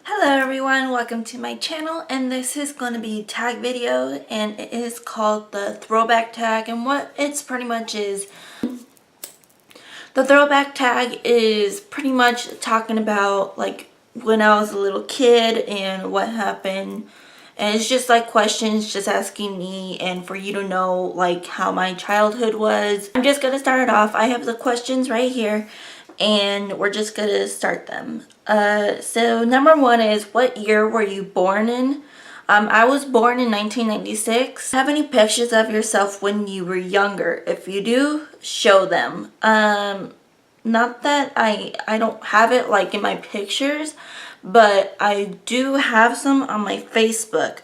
Hello everyone, welcome to my channel, and this is going to be a tag video, and it is called the throwback tag. And what it's pretty much is, the throwback tag is pretty much talking about like when I was a little kid and what happened, and it's just like questions just asking me and for you to know like how my childhood was. I'm just gonna start it off. I have the questions right here and we're just gonna start them. So number one is, what year were you born in? I was born in 1996. Have any pictures of yourself when you were younger? If you do, show them. Not that I don't have it like in my pictures, but I do have some on my Facebook.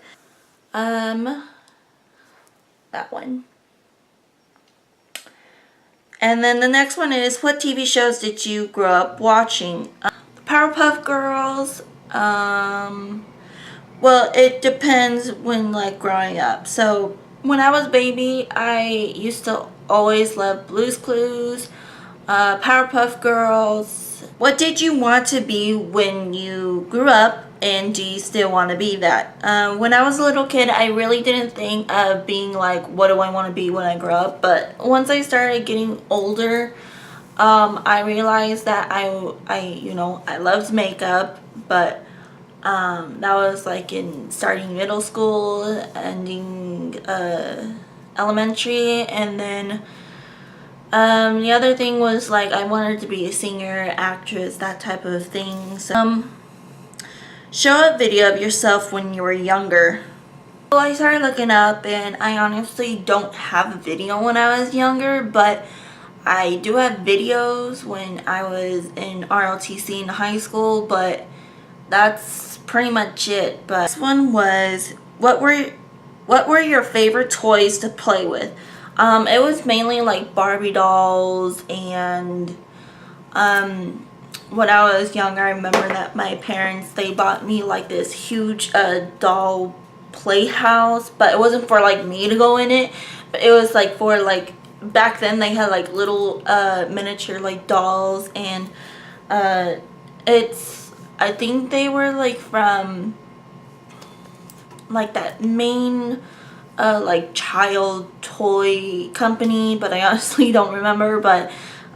That one. And then the next one is, what TV shows did you grow up watching? The Powerpuff Girls. Well, it depends when like growing up. So when I was a baby, I used to always love Blue's Clues, Powerpuff Girls. What did you want to be when you grew up, and do you still want to be that? When I was a little kid, I really didn't think of being like, what do I want to be when I grow up? But once I started getting older, I realized that I loved makeup, but that was like in starting middle school, ending elementary, and then the other thing was like I wanted to be a singer, actress, that type of thing. So, show a video of yourself when you were younger. Well, I started looking up, and I honestly don't have a video when I was younger, but I do have videos when I was in ROTC in high school, but that's pretty much it. But this one was, what were your favorite toys to play with? It was mainly like Barbie dolls, and when I was younger, I remember that my parents, they bought me like this huge doll playhouse, but it wasn't for like me to go in it, but it was like for like, back then they had like little miniature like dolls, and I think they were like from like that main like child toy company, but I honestly don't remember. But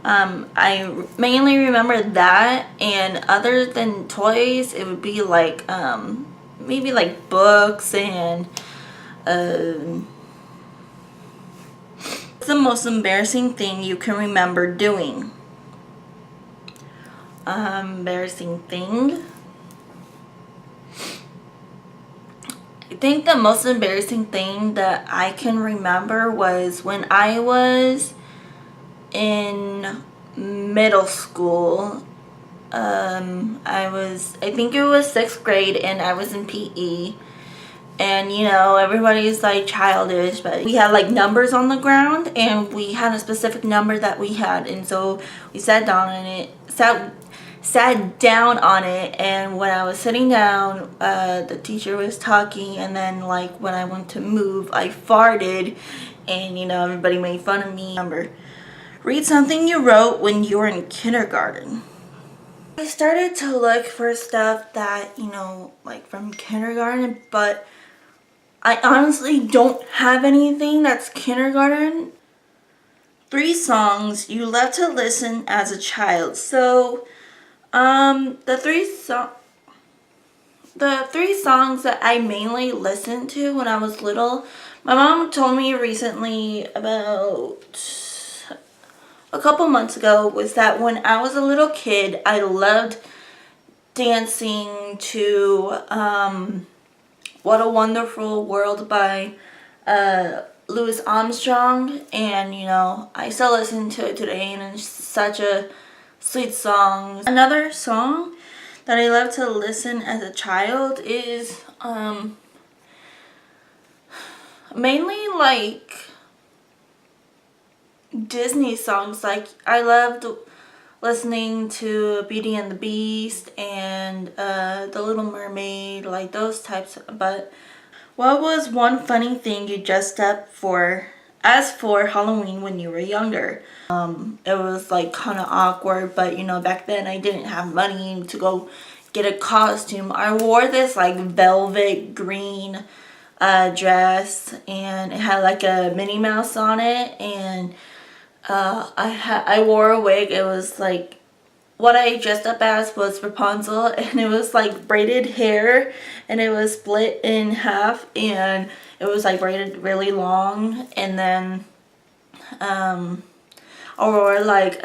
I mainly remember that, and other than toys, it would be like maybe like books and what's the most embarrassing thing you can remember doing? Embarrassing thing. I think the most embarrassing thing that I can remember was when I was in middle school. I think it was 6th grade, and I was in PE. And you know, everybody's like childish, but we had like numbers on the ground, and we had a specific number that we had, and so we sat down on it, and when I was sitting down, the teacher was talking, and then like when I went to move, I farted, and you know, everybody made fun of me. Read something you wrote when you were in kindergarten. I started to look for stuff that, you know, like from kindergarten, but I honestly don't have anything that's kindergarten. 3 songs you love to listen as a child. So, the three songs that I mainly listened to when I was little, my mom told me recently, about a couple months ago, was that when I was a little kid, I loved dancing to What a Wonderful World by Louis Armstrong, and you know, I still listen to it today, and it's such a sweet song. Another song that I love to listen as a child is mainly like Disney songs. Like I loved listening to Beauty and the Beast and The Little Mermaid, like those types. But what was one funny thing you dressed up for Halloween when you were younger? It was like kind of awkward, but you know, back then I didn't have money to go get a costume. I wore this like velvet green dress, and it had like a Minnie Mouse on it, and I wore a wig. It was like, what I dressed up as was Rapunzel, and it was like braided hair, and it was split in half, and it was like braided really long, and then I wore like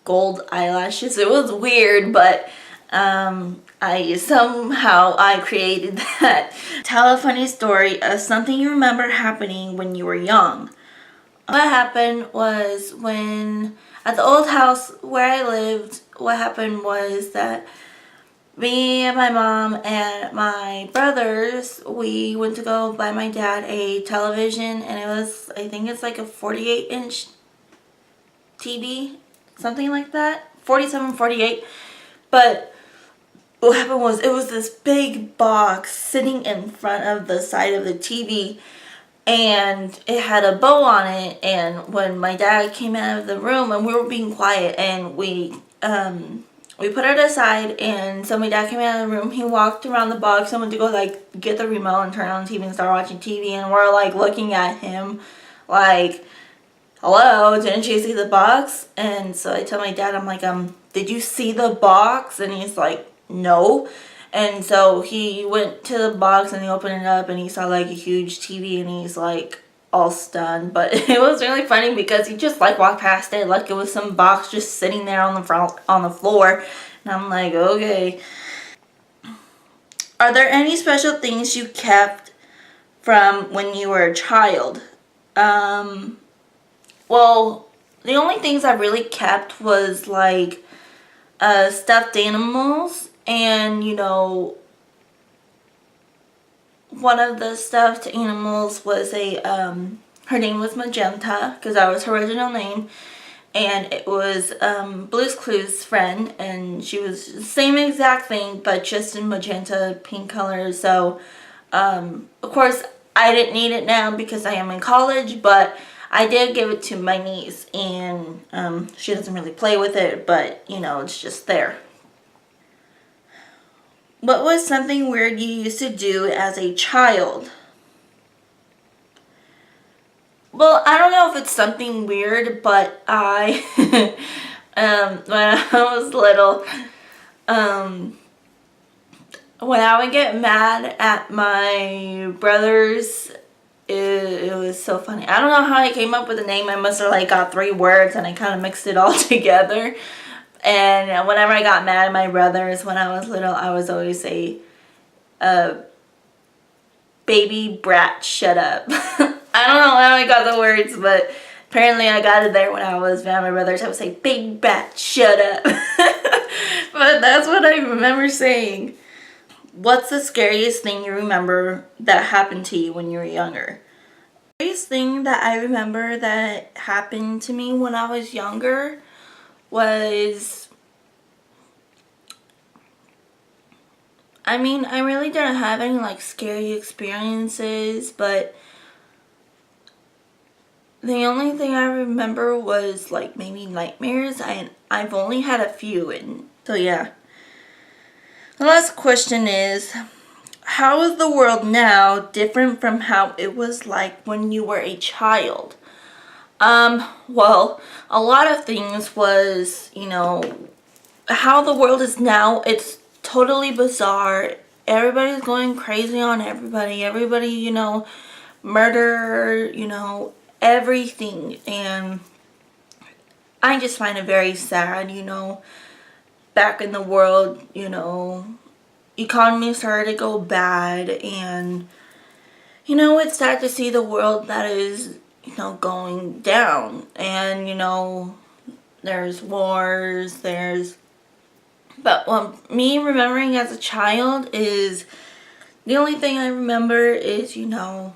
gold eyelashes. It was weird, but I created that. Tell a funny story of something you remember happening when you were young. What happened was, when at the old house where I lived, what happened was that me and my mom and my brothers, we went to go buy my dad a television, and it was, I think it's like a 48-inch TV, something like that, 47, 48. But what happened was, it was this big box sitting in front of the side of the TV, and it had a bow on it. And when my dad came out of the room, and we were being quiet, and we put it aside, and so my dad came out of the room, he walked around the box and went to go like get the remote and turn on the TV and start watching TV, and we're like looking at him like, hello, didn't you see the box? And so I tell my dad, I'm like, did you see the box? And he's like, no. And so he went to the box and he opened it up, and he saw like a huge TV, and he's like all stunned. But it was really funny because he just like walked past it like it was some box just sitting there on the floor. And I'm like, okay. Are there any special things you kept from when you were a child? Well, the only things I really kept was like stuffed animals. And, you know, one of the stuffed animals was her name was Magenta, because that was her original name. And it was Blue's Clues' friend, and she was the same exact thing, but just in magenta pink color. So, of course, I didn't need it now because I am in college, but I did give it to my niece, and she doesn't really play with it, but, you know, it's just there. What was something weird you used to do as a child? Well, I don't know if it's something weird, but I, when I was little, when I would get mad at my brothers, it was so funny. I don't know how I came up with the name. I must have like got 3 words and I kind of mixed it all together. And whenever I got mad at my brothers when I was little, I was always say, baby brat, shut up. I don't know how I got the words, but apparently I got it there when I was mad at my brothers. I would say, baby brat, shut up. But that's what I remember saying. What's the scariest thing you remember that happened to you when you were younger? The scariest thing that I remember that happened to me when I was younger was, I mean, I really didn't have any like scary experiences, but the only thing I remember was like maybe nightmares, and I've only had a few, and so yeah. The last question is, how is the world now different from how it was like when you were a child? Well, a lot of things was, you know, how the world is now, it's totally bizarre. Everybody's going crazy on everybody. Everybody, you know, murder, you know, everything. And I just find it very sad, you know. Back in the world, you know, economy started to go bad, and, you know, it's sad to see the world that is, you know, going down. And, you know, there's wars, but what me remembering as a child is, the only thing I remember is, you know,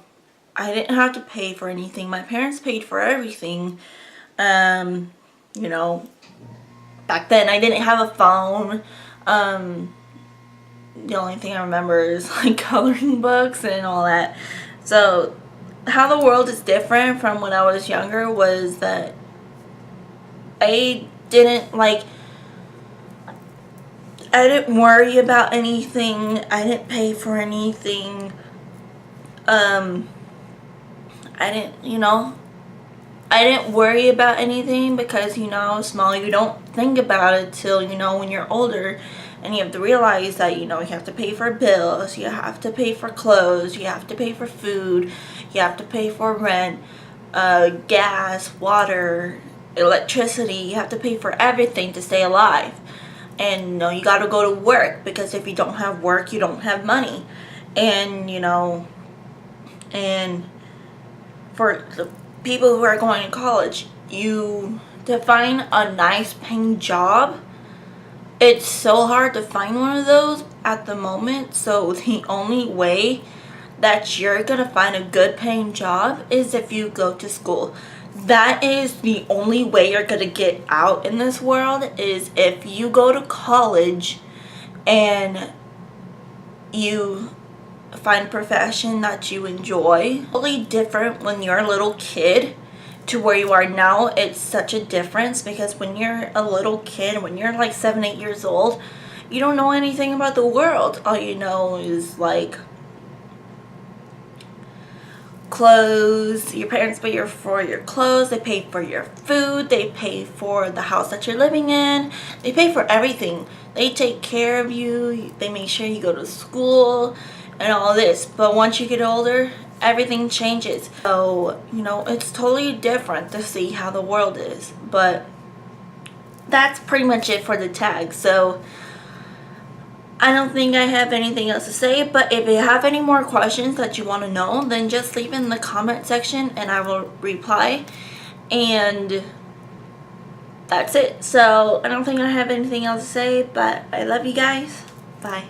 I didn't have to pay for anything. My parents paid for everything. You know, back then I didn't have a phone. The only thing I remember is like coloring books and all that. So how the world is different from when I was younger was that I didn't like, I didn't worry about anything. I didn't pay for anything. I didn't worry about anything because, I was small. You don't think about it till, when you're older, and you have to realize that, you have to pay for bills, you have to pay for clothes, you have to pay for food, you have to pay for rent, gas, water, electricity. You have to pay for everything to stay alive. And, you got to go to work, because if you don't have work, you don't have money. And, and for the people who are going to college, to find a nice paying job, it's so hard to find one of those at the moment. So the only way that you're gonna find a good paying job is if you go to school. That is the only way you're gonna get out in this world, is if you go to college and you find a profession that you enjoy. Totally different when you're a little kid to where you are now. It's such a difference, because when you're a little kid, when you're like 7, 8 years old, you don't know anything about the world. All you know is like clothes. Your parents pay for your clothes, they pay for your food, they pay for the house that you're living in, they pay for everything. They take care of you, they make sure you go to school and all this. But once you get older, everything changes. So, it's totally different to see how the world is. But that's pretty much it for the tag. So I don't think I have anything else to say, but if you have any more questions that you want to know, then just leave in the comment section and I will reply. And that's it. So I don't think I have anything else to say, but I love you guys. Bye.